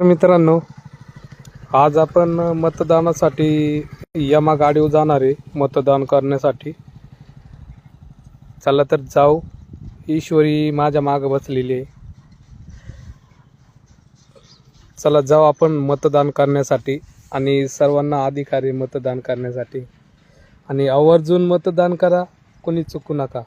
मित्रांनो, आज आपण मतदानासाठी यमा गाडीवर जाणार आहे मतदान करण्यासाठी. चला तर जाऊ. ईश्वरी माझ्या मागे बसलेली आहे. चला जाऊ आपण मतदान करण्यासाठी आणि सर्वांना अधिकारी मतदान करण्यासाठी. आणि आवर्जून मतदान करा, कोणी चुकू नका.